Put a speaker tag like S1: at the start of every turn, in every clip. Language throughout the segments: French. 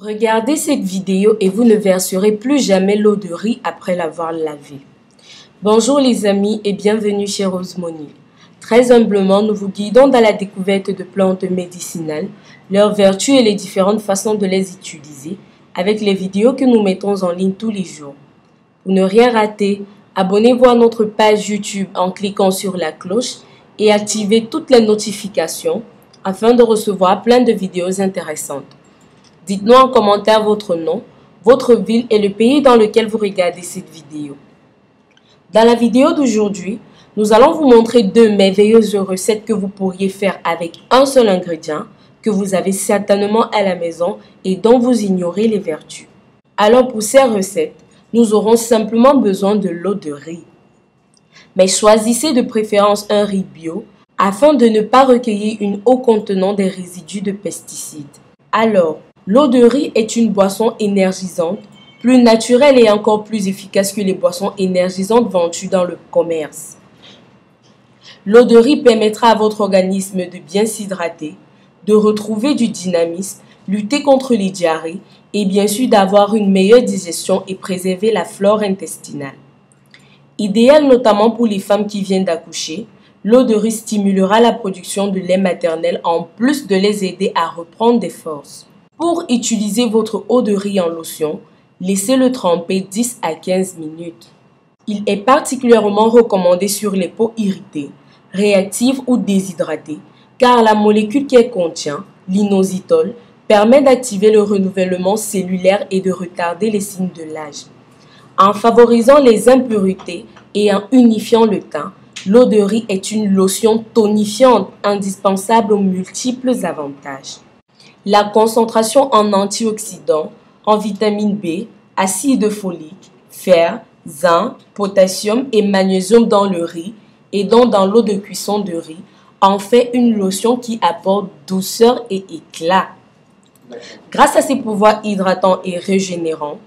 S1: Regardez cette vidéo et vous ne verserez plus jamais l'eau de riz après l'avoir lavé. Bonjour les amis et bienvenue chez Rosemoney. Très humblement, nous vous guidons dans la découverte de plantes médicinales, leurs vertus et les différentes façons de les utiliser avec les vidéos que nous mettons en ligne tous les jours. Pour ne rien rater, abonnez-vous à notre page YouTube en cliquant sur la cloche et activez toutes les notifications afin de recevoir plein de vidéos intéressantes. Dites-nous en commentaire votre nom, votre ville et le pays dans lequel vous regardez cette vidéo. Dans la vidéo d'aujourd'hui, nous allons vous montrer deux merveilleuses recettes que vous pourriez faire avec un seul ingrédient que vous avez certainement à la maison et dont vous ignorez les vertus. Alors pour ces recettes, nous aurons simplement besoin de l'eau de riz. Mais choisissez de préférence un riz bio afin de ne pas recueillir une eau contenant des résidus de pesticides. Alors, l'eau de riz est une boisson énergisante, plus naturelle et encore plus efficace que les boissons énergisantes vendues dans le commerce. L'eau de riz permettra à votre organisme de bien s'hydrater, de retrouver du dynamisme, lutter contre les diarrhées et bien sûr d'avoir une meilleure digestion et préserver la flore intestinale. Idéal notamment pour les femmes qui viennent d'accoucher, l'eau de riz stimulera la production de lait maternel en plus de les aider à reprendre des forces. Pour utiliser votre eau de riz en lotion, laissez-le tremper 10 à 15 minutes. Il est particulièrement recommandé sur les peaux irritées, réactives ou déshydratées, car la molécule qu'elle contient, l'inositol, permet d'activer le renouvellement cellulaire et de retarder les signes de l'âge. En favorisant les impuretés et en unifiant le teint, l'eau de riz est une lotion tonifiante indispensable aux multiples avantages. La concentration en antioxydants, en vitamine B, acide folique, fer, zinc, potassium et magnésium dans le riz et donc dans l'eau de cuisson de riz en fait une lotion qui apporte douceur et éclat. Grâce à ses pouvoirs hydratants et régénérants,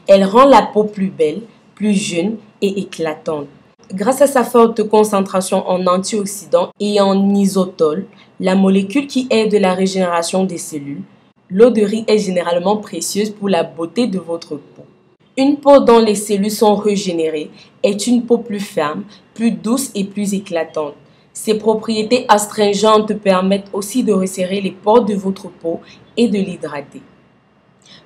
S1: elle rend la peau plus belle, plus jeune et éclatante. Grâce à sa forte concentration en antioxydants et en isotol, la molécule qui aide la régénération des cellules, l'eau de riz est généralement précieuse pour la beauté de votre peau. Une peau dont les cellules sont régénérées est une peau plus ferme, plus douce et plus éclatante. Ses propriétés astringentes permettent aussi de resserrer les pores de votre peau et de l'hydrater.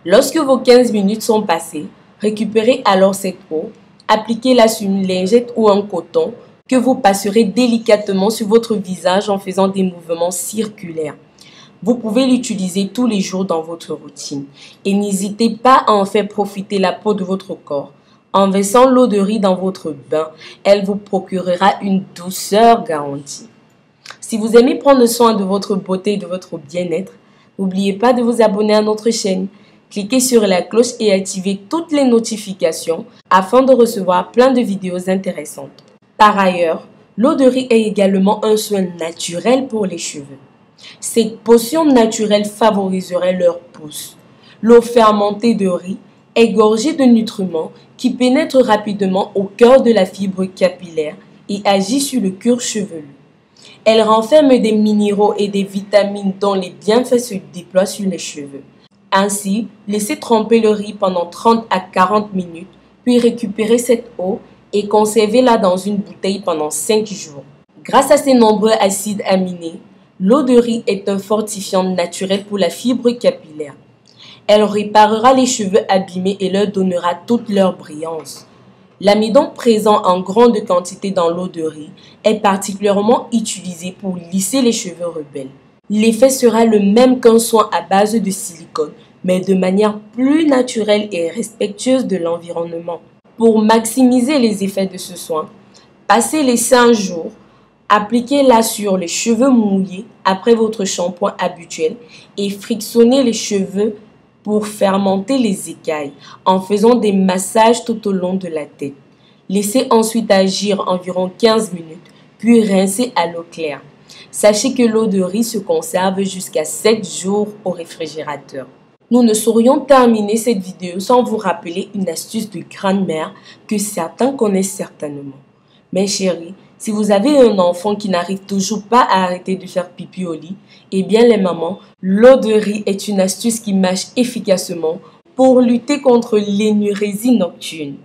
S1: Lorsque vos 15 minutes sont passées, récupérez alors cette eau, appliquez-la sur une lingette ou un coton que vous passerez délicatement sur votre visage en faisant des mouvements circulaires. Vous pouvez l'utiliser tous les jours dans votre routine et n'hésitez pas à en faire profiter la peau de votre corps. En versant l'eau de riz dans votre bain, elle vous procurera une douceur garantie. Si vous aimez prendre soin de votre beauté et de votre bien-être, n'oubliez pas de vous abonner à notre chaîne. Cliquez sur la cloche et activez toutes les notifications afin de recevoir plein de vidéos intéressantes. Par ailleurs, l'eau de riz est également un soin naturel pour les cheveux. Cette potion naturelle favoriserait leur pousse. L'eau fermentée de riz est gorgée de nutriments qui pénètrent rapidement au cœur de la fibre capillaire et agit sur le cuir chevelu. Elle renferme des minéraux et des vitamines dont les bienfaits se déploient sur les cheveux. Ainsi, laissez tremper le riz pendant 30 à 40 minutes, puis récupérez cette eau et conservez-la dans une bouteille pendant 5 jours. Grâce à ses nombreux acides aminés, l'eau de riz est un fortifiant naturel pour la fibre capillaire. Elle réparera les cheveux abîmés et leur donnera toute leur brillance. L'amidon présent en grande quantité dans l'eau de riz est particulièrement utilisé pour lisser les cheveux rebelles. L'effet sera le même qu'un soin à base de silicone, mais de manière plus naturelle et respectueuse de l'environnement. Pour maximiser les effets de ce soin, passez les 5 jours, appliquez-la sur les cheveux mouillés après votre shampoing habituel et frictionnez les cheveux pour faire monter les écailles en faisant des massages tout au long de la tête. Laissez ensuite agir environ 15 minutes, puis rincez à l'eau claire. Sachez que l'eau de riz se conserve jusqu'à 7 jours au réfrigérateur. Nous ne saurions terminer cette vidéo sans vous rappeler une astuce de grand-mère que certains connaissent certainement. Mes chéris, Si vous avez un enfant qui n'arrive toujours pas à arrêter de faire pipi au lit, eh bien les mamans, l'eau de riz est une astuce qui marche efficacement pour lutter contre l'énurésie nocturne.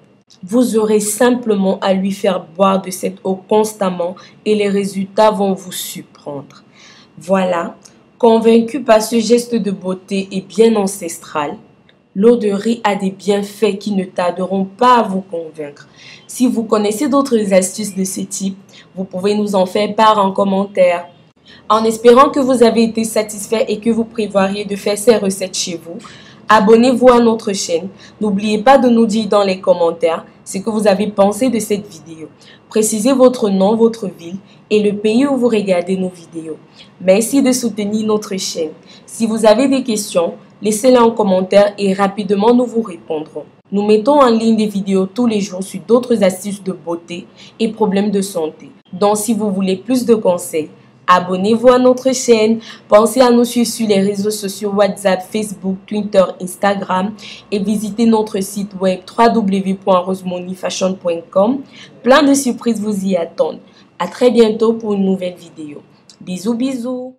S1: Vous aurez simplement à lui faire boire de cette eau constamment et les résultats vont vous surprendre. Voilà, convaincu par ce geste de beauté et bien ancestral, l'eau de riz a des bienfaits qui ne tarderont pas à vous convaincre. Si vous connaissez d'autres astuces de ce type, vous pouvez nous en faire part en commentaire. En espérant que vous avez été satisfait et que vous prévoiriez de faire ces recettes chez vous, abonnez-vous à notre chaîne. N'oubliez pas de nous dire dans les commentaires ce que vous avez pensé de cette vidéo. Précisez votre nom, votre ville et le pays où vous regardez nos vidéos. Merci de soutenir notre chaîne. Si vous avez des questions, laissez-les en commentaire et rapidement nous vous répondrons. Nous mettons en ligne des vidéos tous les jours sur d'autres astuces de beauté et problèmes de santé. Donc si vous voulez plus de conseils, abonnez-vous à notre chaîne. Pensez à nous suivre sur les réseaux sociaux WhatsApp, Facebook, Twitter, Instagram et visitez notre site web www.rosemoneyfashion.com. Plein de surprises vous y attendent. À très bientôt pour une nouvelle vidéo. Bisous, bisous.